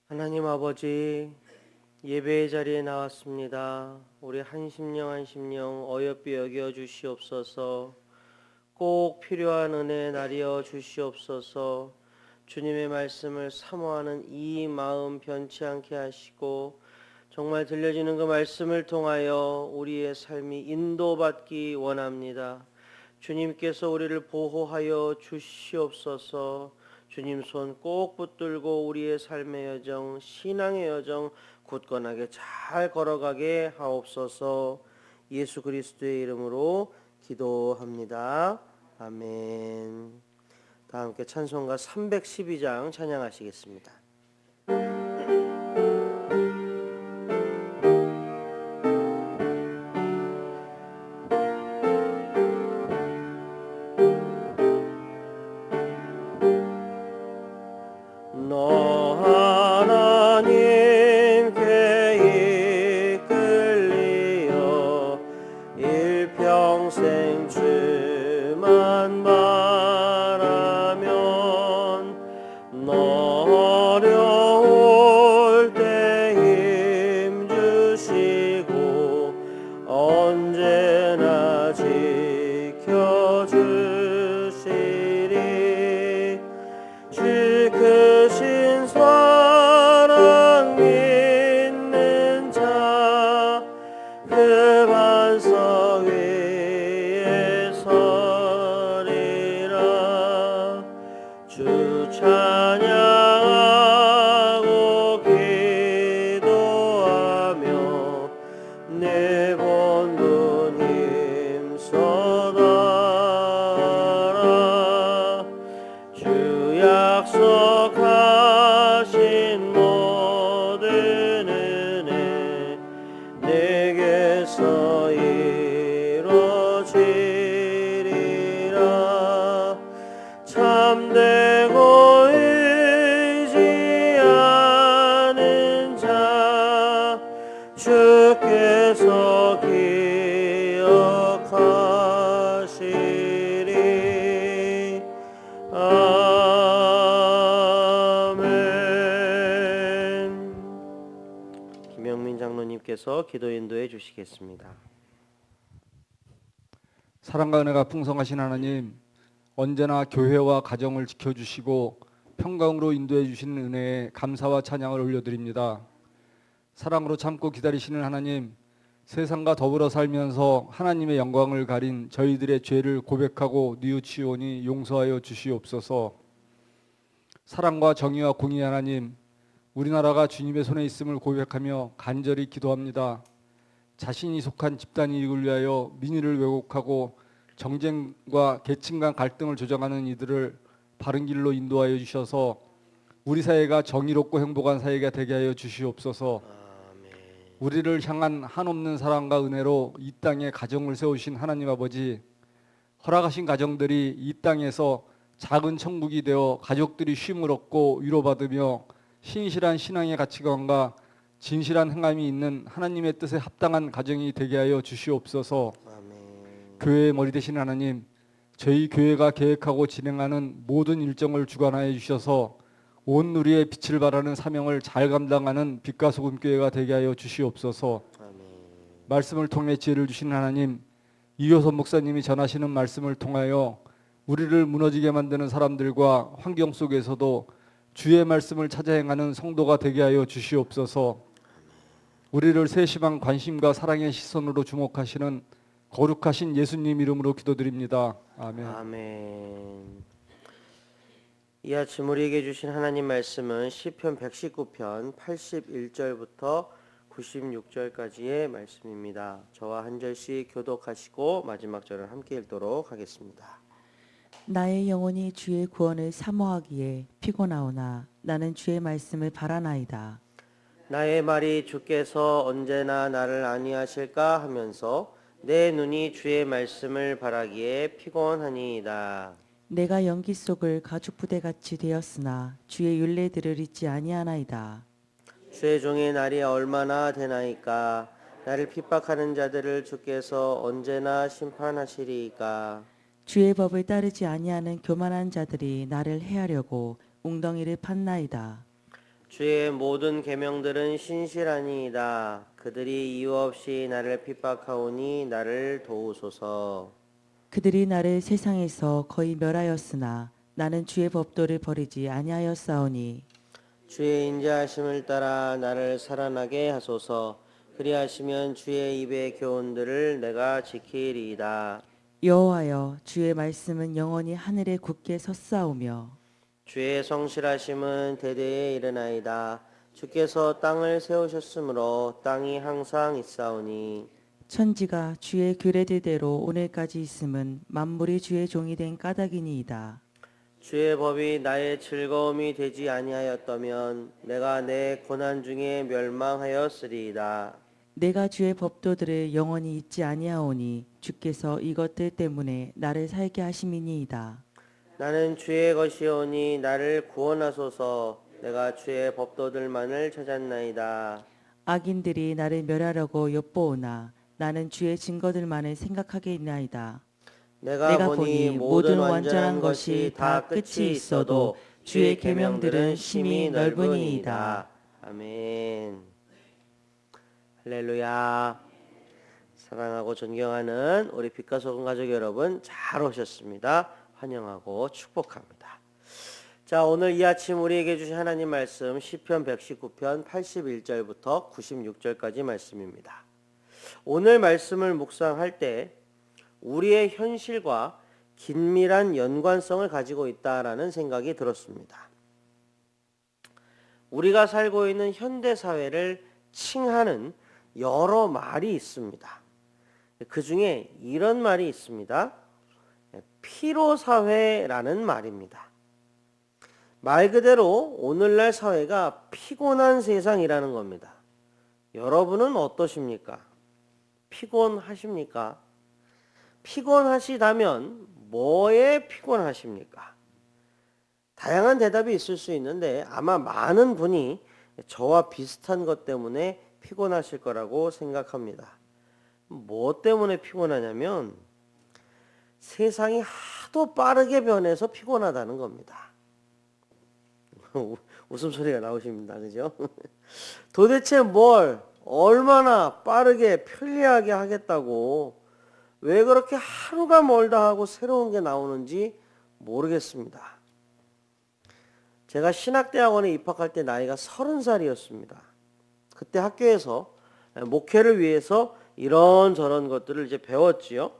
하나님 아버지, 예배의 자리에 나왔습니다. 우리 한심령 한심령 어여삐 여겨 주시옵소서. 꼭 필요한 은혜 나리어 주시옵소서. 주님의 말씀을 사모하는 이 마음 변치 않게 하시고, 정말 들려지는 그 말씀을 통하여 우리의 삶이 인도받기 원합니다. 주님께서 우리를 보호하여 주시옵소서. 주님 손 꼭 붙들고 우리의 삶의 여정, 신앙의 여정 굳건하게 잘 걸어가게 하옵소서. 예수 그리스도의 이름으로 기도합니다. 아멘. 다 함께 찬송가 312장 찬양하시겠습니다. 너 하나님께 이끌리어 일평생 주만 바라면 너 어려울 때 힘주시고 언제나 지켜주시리. 주 크신 사랑 믿는 자 그 반석 위에 서리라. 주 찬양하고 기도하며 내 본분 힘써다라. 주 약속하신 모든 은혜 내게서 이루어지리라. 참되고 의지하는 자 주께서 기억하시리. 아멘. 김영민 장로님께서 기도 인도해 주시겠습니다. 사랑과 은혜가 풍성하신 하나님, 언제나 교회와 가정을 지켜주시고 평강으로 인도해 주시는 은혜에 감사와 찬양을 올려드립니다. 사랑으로 참고 기다리시는 하나님, 세상과 더불어 살면서 하나님의 영광을 가린 저희들의 죄를 고백하고 뉘우치오니 용서하여 주시옵소서. 사랑과 정의와 공의 하나님, 우리나라가 주님의 손에 있음을 고백하며 간절히 기도합니다. 자신이 속한 집단 이익을 위하여 민의를 왜곡하고 정쟁과 계층 간 갈등을 조장하는 이들을 바른 길로 인도하여 주셔서 우리 사회가 정의롭고 행복한 사회가 되게 하여 주시옵소서. 아멘. 우리를 향한 한없는 사랑과 은혜로 이 땅에 가정을 세우신 하나님 아버지, 허락하신 가정들이 이 땅에서 작은 천국이 되어 가족들이 쉼을 얻고 위로받으며 신실한 신앙의 가치관과 진실한 행함이 있는 하나님의 뜻에 합당한 가정이 되게 하여 주시옵소서. 아멘. 교회의 머리 되신 하나님, 저희 교회가 계획하고 진행하는 모든 일정을 주관하여 주셔서 온 누리의 빛을 발하는 사명을 잘 감당하는 빛과 소금 교회가 되게 하여 주시옵소서. 아멘. 말씀을 통해 지혜를 주신 하나님, 이효선 목사님이 전하시는 말씀을 통하여 우리를 무너지게 만드는 사람들과 환경 속에서도 주의 말씀을 찾아 행하는 성도가 되게 하여 주시옵소서. 우리를 세심한 관심과 사랑의 시선으로 주목하시는 거룩하신 예수님 이름으로 기도드립니다. 아멘. 아멘. 이 아침 우리에게 주신 하나님 말씀은 시편 119편 81절부터 96절까지의 말씀입니다. 저와 한 절씩 교독하시고 마지막 절을 함께 읽도록 하겠습니다. 나의 영혼이 주의 구원을 사모하기에 피곤하오나 나는 주의 말씀을 바라나이다. 나의 말이 주께서 언제나 나를 안위하실까 하면서 내 눈이 주의 말씀을 바라기에 피곤하니이다. 내가 연기 속을 가죽부대같이 되었으나 주의 율례들을 잊지 아니하나이다. 주의 종의 날이 얼마나 되나이까. 나를 핍박하는 자들을 주께서 언제나 심판하시리이까. 주의 법을 따르지 아니하는 교만한 자들이 나를 해하려고 웅덩이를 팠나이다. 주의 모든 계명들은 신실하니이다. 그들이 이유 없이 나를 핍박하오니 나를 도우소서. 그들이 나를 세상에서 거의 멸하였으나 나는 주의 법도를 버리지 아니하였사오니 주의 인자하심을 따라 나를 살아나게 하소서. 그리하시면 주의 입의 교훈들을 내가 지키리이다. 여호와여 주의 말씀은 영원히 하늘에 굳게 섰사오며 주의 성실하심은 대대에 이르나이다. 주께서 땅을 세우셨으므로 땅이 항상 있사오니 천지가 주의 규례대로 오늘까지 있음은 만물이 주의 종이 된 까닭이니이다. 주의 법이 나의 즐거움이 되지 아니하였다면 내가 내 고난 중에 멸망하였으리이다. 내가 주의 법도들을 영원히 잊지 아니하오니 주께서 이것들 때문에 나를 살게 하심이니이다. 나는 주의 것이오니 나를 구원하소서. 내가 주의 법도들만을 찾았나이다. 악인들이 나를 멸하려고 엿보오나 나는 주의 증거들만을 생각하겠나이다. 내가 보니 모든 완전한 것이 다 끝이 있어도 주의 계명들은 심히 넓으니이다. 아멘. 할렐루야. 사랑하고 존경하는 우리 빛과 소금 가족 여러분, 잘 오셨습니다. 환영하고 축복합니다. 자, 오늘 이 아침 우리에게 주신 하나님 말씀 시편 119편 81절부터 96절까지 말씀입니다. 오늘 말씀을 묵상할 때 우리의 현실과 긴밀한 연관성을 가지고 있다라는 생각이 들었습니다. 우리가 살고 있는 현대 사회를 칭하는 여러 말이 있습니다. 그 중에 이런 말이 있습니다. 피로사회라는 말입니다. 말 그대로 오늘날 사회가 피곤한 세상이라는 겁니다. 여러분은 어떠십니까? 피곤하십니까? 피곤하시다면 뭐에 피곤하십니까? 다양한 대답이 있을 수 있는데 아마 많은 분이 저와 비슷한 것 때문에 피곤하실 거라고 생각합니다. 뭐 때문에 피곤하냐면 세상이 하도 빠르게 변해서 피곤하다는 겁니다. 웃음소리가 나오십니다. 그죠? 도대체 뭘 얼마나 빠르게 편리하게 하겠다고 왜 그렇게 하루가 멀다 하고 새로운 게 나오는지 모르겠습니다. 제가 신학대학원에 입학할 때 나이가 30살이었습니다. 그때 학교에서 목회를 위해서 이런저런 것들을 이제 배웠지요.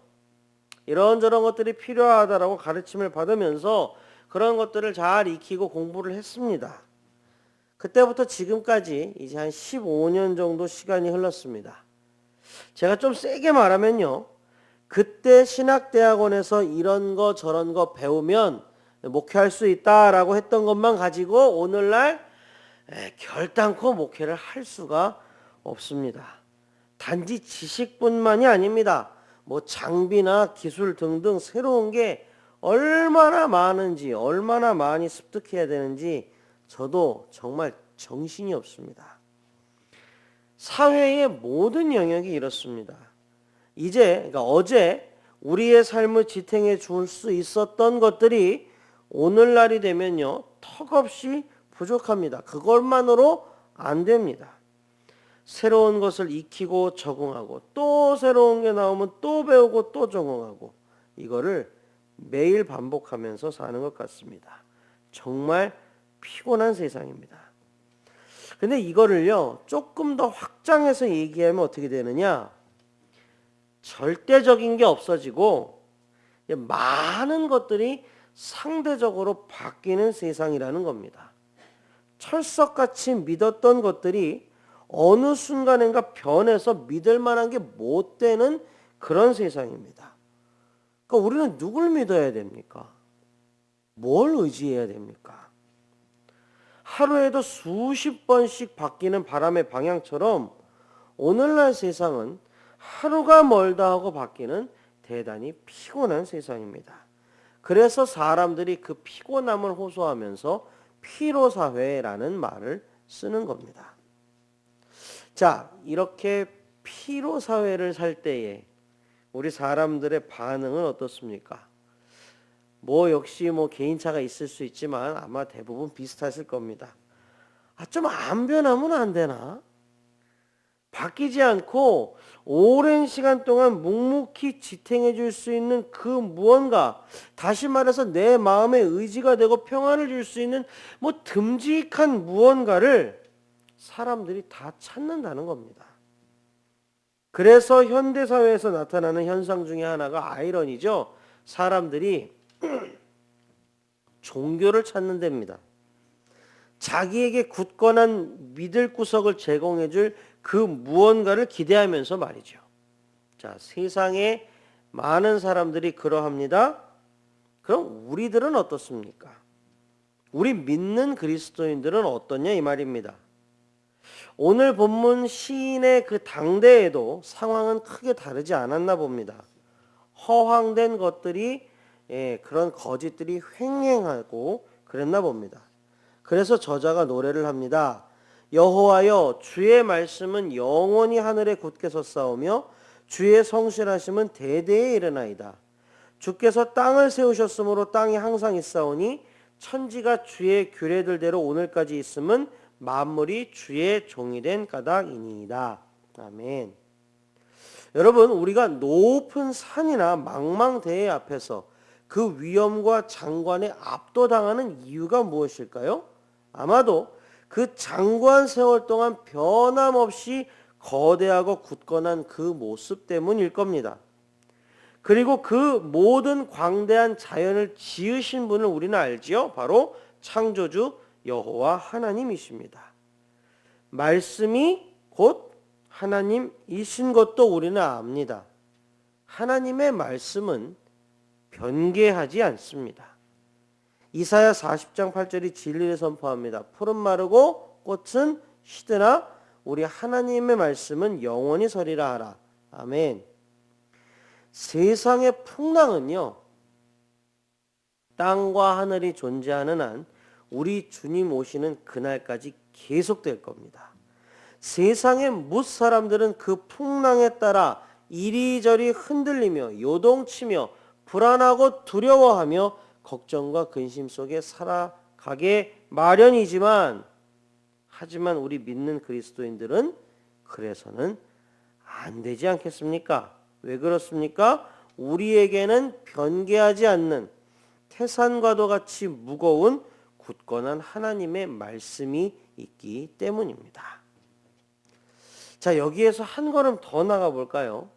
이런저런 것들이 필요하다라고 가르침을 받으면서 그런 것들을 잘 익히고 공부를 했습니다. 그때부터 지금까지 이제 한 15년 정도 시간이 흘렀습니다. 제가 좀 세게 말하면요. 그때 신학대학원에서 이런 거 저런 거 배우면 목회할 수 있다라고 했던 것만 가지고 오늘날 결단코 목회를 할 수가 없습니다. 단지 지식뿐만이 아닙니다. 뭐 장비나 기술 등등 새로운 게 얼마나 많은지 얼마나 많이 습득해야 되는지 저도 정말 정신이 없습니다. 사회의 모든 영역이 이렇습니다. 그러니까 어제 우리의 삶을 지탱해 줄 수 있었던 것들이 오늘날이 되면요 턱없이 부족합니다. 그것만으로 안 됩니다. 새로운 것을 익히고 적응하고 또 새로운 게 나오면 또 배우고 또 적응하고 이거를 매일 반복하면서 사는 것 같습니다. 정말 피곤한 세상입니다. 근데 이거를요 조금 더 확장해서 얘기하면 어떻게 되느냐? 절대적인 게 없어지고 많은 것들이 상대적으로 바뀌는 세상이라는 겁니다. 철석같이 믿었던 것들이 어느 순간인가 변해서 믿을 만한 게 못 되는 그런 세상입니다. 그러니까 우리는 누굴 믿어야 됩니까? 뭘 의지해야 됩니까? 하루에도 수십 번씩 바뀌는 바람의 방향처럼 오늘날 세상은 하루가 멀다 하고 바뀌는 대단히 피곤한 세상입니다. 그래서 사람들이 그 피곤함을 호소하면서 피로사회라는 말을 쓰는 겁니다. 자, 이렇게 피로사회를 살 때에 우리 사람들의 반응은 어떻습니까? 역시 개인차가 있을 수 있지만 아마 대부분 비슷하실 겁니다. 좀 안 변하면 안 되나? 바뀌지 않고 오랜 시간 동안 묵묵히 지탱해 줄 수 있는 그 무언가, 다시 말해서 내 마음의 의지가 되고 평안을 줄 수 있는 듬직한 무언가를 사람들이 다 찾는다는 겁니다. 그래서 현대사회에서 나타나는 현상 중에 하나가 아이러니죠. 사람들이 종교를 찾는 데입니다. 자기에게 굳건한 믿을 구석을 제공해 줄 그 무언가를 기대하면서 말이죠. 자, 세상에 많은 사람들이 그러합니다. 그럼 우리들은 어떻습니까? 우리 믿는 그리스도인들은 어떠냐 이 말입니다. 오늘 본문 시인의 그 당대에도 상황은 크게 다르지 않았나 봅니다. 허황된 것들이, 그런 거짓들이 횡행하고 그랬나 봅니다. 그래서 저자가 노래를 합니다. 여호와여, 주의 말씀은 영원히 하늘에 굳게 섰사오며 주의 성실하심은 대대에 이르나이다. 주께서 땅을 세우셨으므로 땅이 항상 있사오니 천지가 주의 규례들대로 오늘까지 있음은 만물이 주의 종이 된 까닭이니이다. 아멘. 여러분, 우리가 높은 산이나 망망대해 앞에서 그 위험과 장관에 압도당하는 이유가 무엇일까요? 아마도 그 장관 세월 동안 변함없이 거대하고 굳건한 그 모습 때문일 겁니다. 그리고 그 모든 광대한 자연을 지으신 분을 우리는 알지요? 바로 창조주 여호와 하나님이십니다. 말씀이 곧 하나님이신 것도 우리는 압니다. 하나님의 말씀은 변개하지 않습니다. 이사야 40장 8절이 진리를 선포합니다. 풀은 마르고 꽃은 시드나 우리 하나님의 말씀은 영원히 서리라 하라. 아멘. 세상의 풍랑은요, 땅과 하늘이 존재하는 한 우리 주님 오시는 그날까지 계속될 겁니다. 세상의 무사람들은 그 풍랑에 따라 이리저리 흔들리며 요동치며 불안하고 두려워하며 걱정과 근심 속에 살아가게 마련이지만, 하지만 우리 믿는 그리스도인들은 그래서는 안 되지 않겠습니까? 왜 그렇습니까? 우리에게는 변개하지 않는 태산과도 같이 무거운 굳건한 하나님의 말씀이 있기 때문입니다. 자, 여기에서 한 걸음 더 나가 볼까요?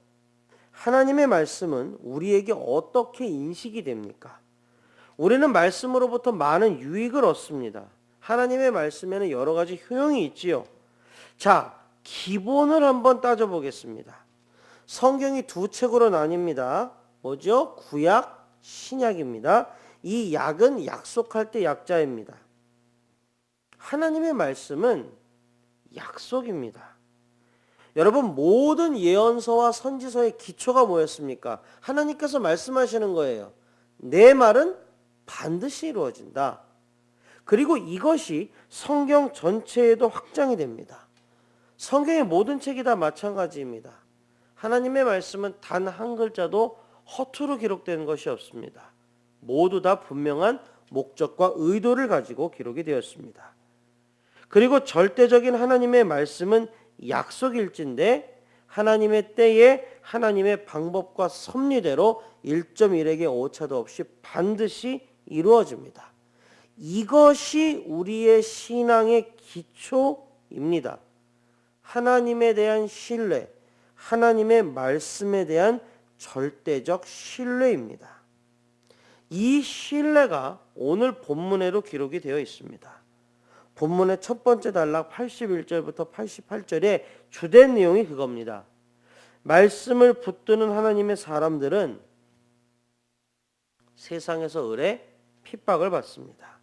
하나님의 말씀은 우리에게 어떻게 인식이 됩니까? 우리는 말씀으로부터 많은 유익을 얻습니다. 하나님의 말씀에는 여러 가지 효용이 있지요. 자, 기본을 한번 따져보겠습니다. 성경이 두 책으로 나뉩니다. 뭐죠? 구약, 신약입니다. 이 약은 약속할 때 약자입니다. 하나님의 말씀은 약속입니다. 여러분, 모든 예언서와 선지서의 기초가 뭐였습니까? 하나님께서 말씀하시는 거예요. 내 말은 반드시 이루어진다. 그리고 이것이 성경 전체에도 확장이 됩니다. 성경의 모든 책이 다 마찬가지입니다. 하나님의 말씀은 단 한 글자도 허투루 기록된 것이 없습니다. 모두 다 분명한 목적과 의도를 가지고 기록이 되었습니다. 그리고 절대적인 하나님의 말씀은 약속일진데 하나님의 때에 하나님의 방법과 섭리대로 1.1에게 오차도 없이 반드시 이루어집니다. 이것이 우리의 신앙의 기초입니다. 하나님에 대한 신뢰, 하나님의 말씀에 대한 절대적 신뢰입니다. 이 신뢰가 오늘 본문에도 기록이 되어 있습니다. 본문의 첫 번째 단락 81절부터 88절의 주된 내용이 그겁니다. 말씀을 붙드는 하나님의 사람들은 세상에서 을에 핍박을 받습니다.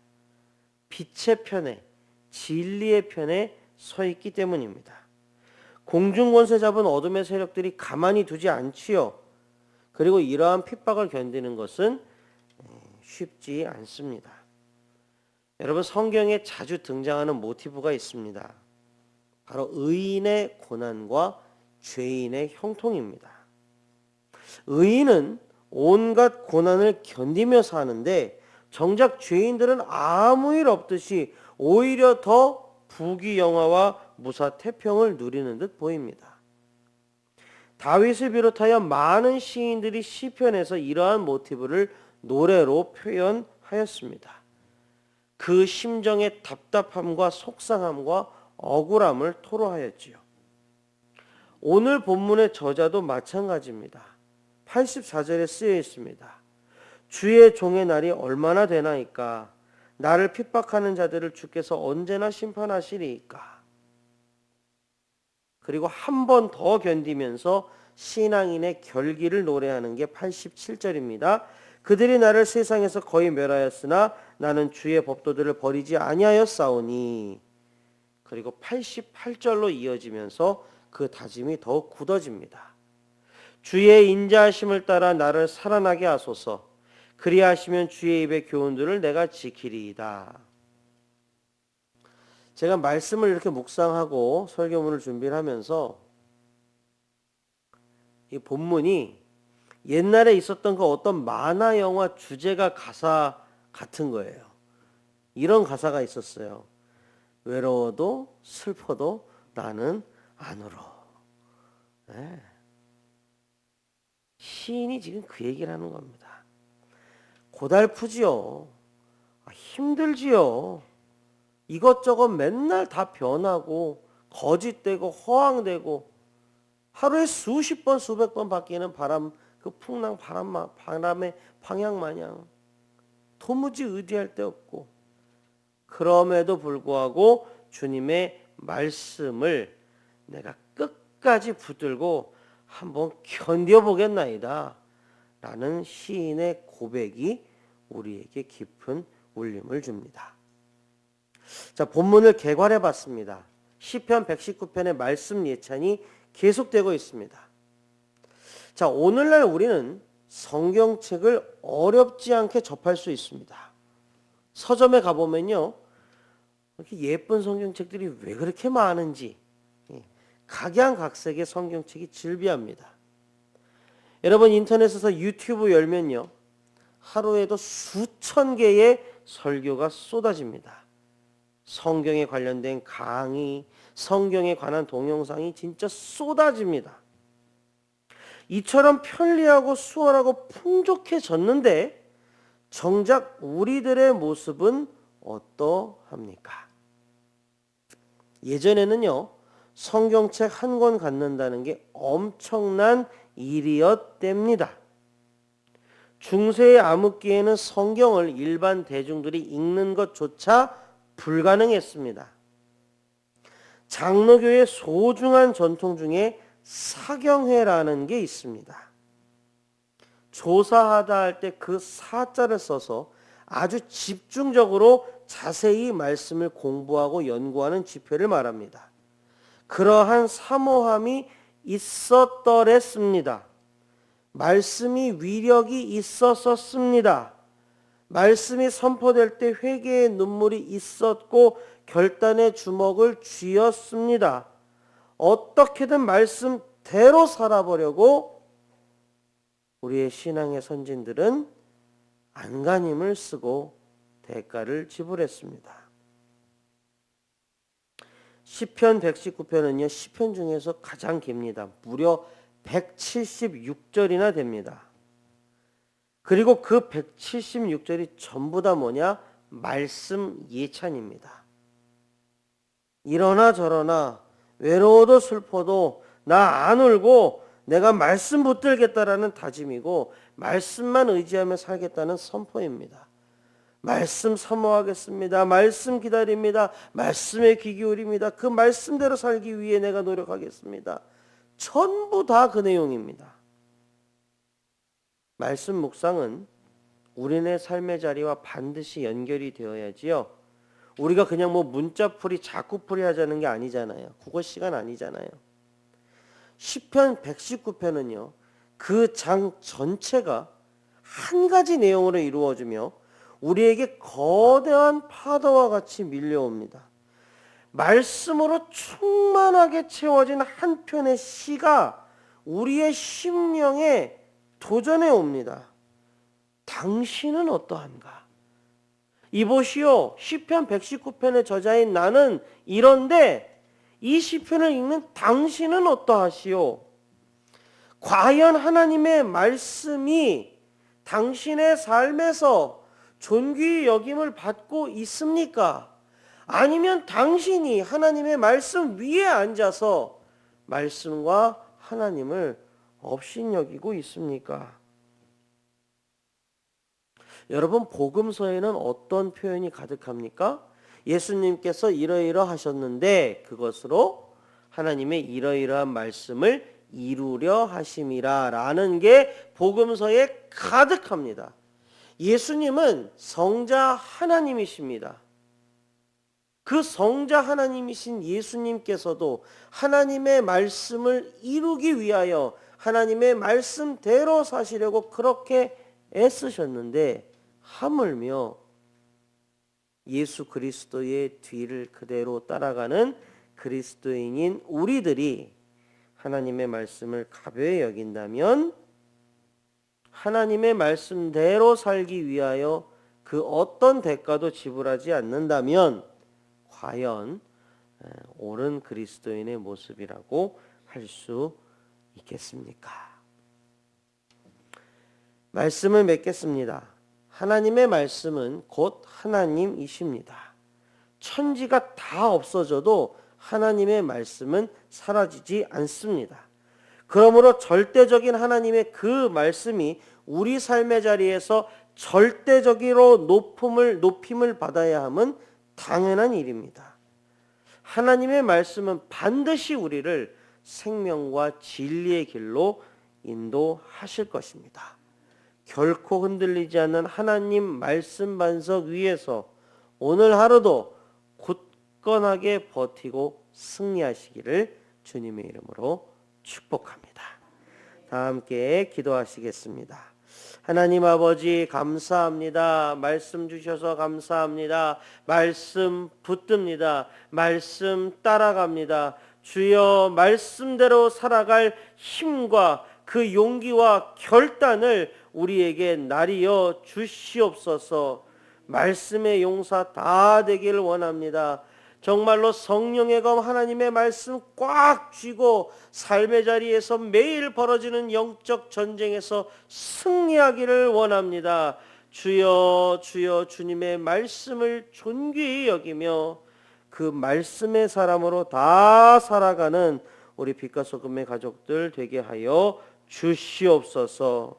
빛의 편에, 진리의 편에 서 있기 때문입니다. 공중권세 잡은 어둠의 세력들이 가만히 두지 않지요. 그리고 이러한 핍박을 견디는 것은 쉽지 않습니다. 여러분, 성경에 자주 등장하는 모티브가 있습니다. 바로 의인의 고난과 죄인의 형통입니다. 의인은 온갖 고난을 견디며 사는데 정작 죄인들은 아무 일 없듯이 오히려 더 부귀영화와 무사태평을 누리는 듯 보입니다. 다윗을 비롯하여 많은 시인들이 시편에서 이러한 모티브를 노래로 표현하였습니다. 그 심정의 답답함과 속상함과 억울함을 토로하였지요. 오늘 본문의 저자도 마찬가지입니다. 84절에 쓰여 있습니다. 주의 종의 날이 얼마나 되나이까? 나를 핍박하는 자들을 주께서 언제나 심판하시리이까? 그리고 한 번 더 견디면서 신앙인의 결기를 노래하는 게 87절입니다. 그들이 나를 세상에서 거의 멸하였으나 나는 주의 법도들을 버리지 아니하였사오니. 그리고 88절로 이어지면서 그 다짐이 더욱 굳어집니다. 주의 인자하심을 따라 나를 살아나게 하소서. 그리하시면 주의 입의 교훈들을 내가 지키리이다. 제가 말씀을 이렇게 묵상하고 설교문을 준비를 하면서 이 본문이 옛날에 있었던 그 어떤 만화 영화 주제가 가사 같은 거예요. 이런 가사가 있었어요. 외로워도 슬퍼도 나는 안 울어. 네. 시인이 지금 그 얘기를 하는 겁니다. 고달프지요. 힘들지요. 이것저것 맨날 다 변하고 거짓되고 허황되고 하루에 수십 번 수백 번 바뀌는 바람, 그 풍랑 바람의 방향 마냥 도무지 의지할 데 없고, 그럼에도 불구하고 주님의 말씀을 내가 끝까지 붙들고 한번 견뎌보겠나이다 라는 시인의 고백이 우리에게 깊은 울림을 줍니다. 자, 본문을 개괄해 봤습니다. 시편 119편의 말씀 예찬이 계속되고 있습니다. 자, 오늘날 우리는 성경책을 어렵지 않게 접할 수 있습니다. 서점에 가보면요, 이렇게 예쁜 성경책들이 왜 그렇게 많은지 각양각색의 성경책이 즐비합니다. 여러분, 인터넷에서 유튜브 열면요, 하루에도 수천 개의 설교가 쏟아집니다. 성경에 관련된 강의, 성경에 관한 동영상이 진짜 쏟아집니다. 이처럼 편리하고 수월하고 풍족해졌는데 정작 우리들의 모습은 어떠합니까? 예전에는요, 성경책 한 권 갖는다는 게 엄청난 일이었답니다. 중세의 암흑기에는 성경을 일반 대중들이 읽는 것조차 불가능했습니다. 장로교의 소중한 전통 중에 사경회라는 게 있습니다. 조사하다 할 때 그 사자를 써서 아주 집중적으로 자세히 말씀을 공부하고 연구하는 집회를 말합니다. 그러한 사모함이 있었더랬습니다. 말씀이 위력이 있었습니다. 말씀이 선포될 때 회개의 눈물이 있었고 결단의 주먹을 쥐었습니다. 어떻게든 말씀대로 살아보려고 우리의 신앙의 선진들은 안간힘을 쓰고 대가를 지불했습니다. 시편 119편은요, 시편 중에서 가장 깁니다. 무려 176절이나 됩니다. 그리고 그 176절이 전부 다 뭐냐? 말씀 예찬입니다. 이러나 저러나 외로워도 슬퍼도 나 안 울고 내가 말씀 붙들겠다라는 다짐이고, 말씀만 의지하며 살겠다는 선포입니다. 말씀 사모하겠습니다. 말씀 기다립니다. 말씀에 귀 기울입니다. 그 말씀대로 살기 위해 내가 노력하겠습니다. 전부 다 그 내용입니다. 말씀 묵상은 우리네 삶의 자리와 반드시 연결이 되어야지요. 우리가 그냥 뭐 문자풀이 자꾸풀이 하자는 게 아니잖아요. 국어 시간 아니잖아요. 시편 119편은요, 그 장 전체가 한 가지 내용으로 이루어지며 우리에게 거대한 파도와 같이 밀려옵니다. 말씀으로 충만하게 채워진 한 편의 시가 우리의 심령에 도전해 옵니다. 당신은 어떠한가? 이보시오, 시편 119편의 저자인 나는 이런데 이 시편을 읽는 당신은 어떠하시오? 과연 하나님의 말씀이 당신의 삶에서 존귀히 여김을 받고 있습니까? 아니면 당신이 하나님의 말씀 위에 앉아서 말씀과 하나님을 업신여기고 있습니까? 여러분, 복음서에는 어떤 표현이 가득합니까? 예수님께서 이러이러하셨는데 그것으로 하나님의 이러이러한 말씀을 이루려 하심이라 라는 게 복음서에 가득합니다. 예수님은 성자 하나님이십니다. 그 성자 하나님이신 예수님께서도 하나님의 말씀을 이루기 위하여 하나님의 말씀대로 사시려고 그렇게 애쓰셨는데 하물며 예수 그리스도의 뒤를 그대로 따라가는 그리스도인인 우리들이 하나님의 말씀을 가벼이 여긴다면 하나님의 말씀대로 살기 위하여 그 어떤 대가도 지불하지 않는다면 과연 옳은 그리스도인의 모습이라고 할 수 있겠습니까? 말씀을 맺겠습니다. 하나님의 말씀은 곧 하나님이십니다. 천지가 다 없어져도 하나님의 말씀은 사라지지 않습니다. 그러므로 절대적인 하나님의 그 말씀이 우리 삶의 자리에서 절대적으로 높임을 받아야 함은 당연한 일입니다. 하나님의 말씀은 반드시 우리를 생명과 진리의 길로 인도하실 것입니다. 결코 흔들리지 않는 하나님 말씀 반석 위에서 오늘 하루도 굳건하게 버티고 승리하시기를 주님의 이름으로 축복합니다. 다 함께 기도하시겠습니다. 하나님 아버지 감사합니다. 말씀 주셔서 감사합니다. 말씀 붙듭니다. 말씀 따라갑니다. 주여 말씀대로 살아갈 힘과 그 용기와 결단을 우리에게 나리여 주시옵소서. 말씀의 용사 다 되기를 원합니다. 정말로 성령의 검 하나님의 말씀 꽉 쥐고 삶의 자리에서 매일 벌어지는 영적 전쟁에서 승리하기를 원합니다. 주여 주여 주님의 말씀을 존귀히 여기며 그 말씀의 사람으로 다 살아가는 우리 빛과 소금의 가족들 되게 하여 주시옵소서.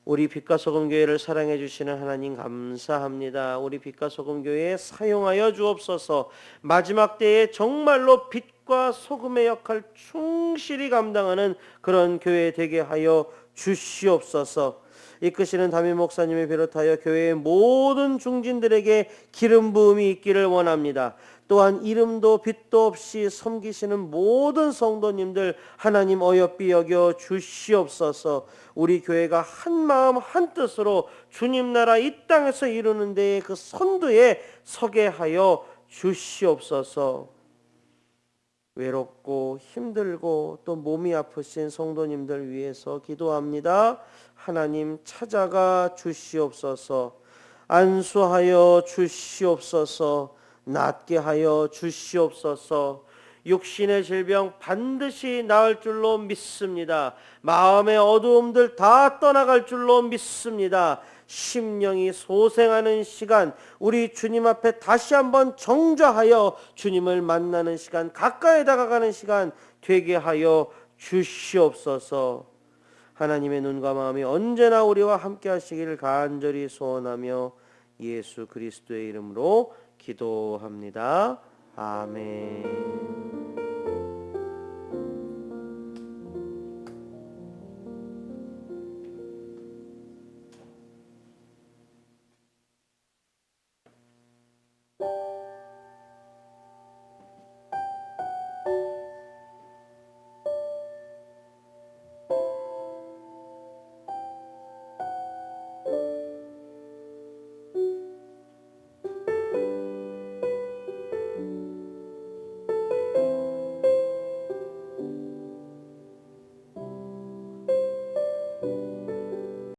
우리 빛과 소금 교회를 사랑해 주시는 하나님 감사합니다. 우리 빛과 소금 교회에 사용하여 주옵소서. 마지막 때에 정말로 빛과 소금의 역할 충실히 감당하는 그런 교회 되게 하여 주시옵소서. 이끄시는 담임 목사님을 비롯하여 교회의 모든 중진들에게 기름 부음이 있기를 원합니다. 또한 이름도 빛도 없이 섬기시는 모든 성도님들 하나님 어여삐 여겨 주시옵소서. 우리 교회가 한 마음 한 뜻으로 주님 나라 이 땅에서 이루는 데에 그 선두에 서게 하여 주시옵소서. 외롭고 힘들고 또 몸이 아프신 성도님들 위해서 기도합니다. 하나님 찾아가 주시옵소서. 안수하여 주시옵소서. 낫게 하여 주시옵소서. 육신의 질병 반드시 나을 줄로 믿습니다. 마음의 어두움들 다 떠나갈 줄로 믿습니다. 심령이 소생하는 시간, 우리 주님 앞에 다시 한번 정좌하여 주님을 만나는 시간, 가까이 다가가는 시간 되게 하여 주시옵소서. 하나님의 눈과 마음이 언제나 우리와 함께 하시기를 간절히 소원하며 예수 그리스도의 이름으로 기도합니다. 아멘.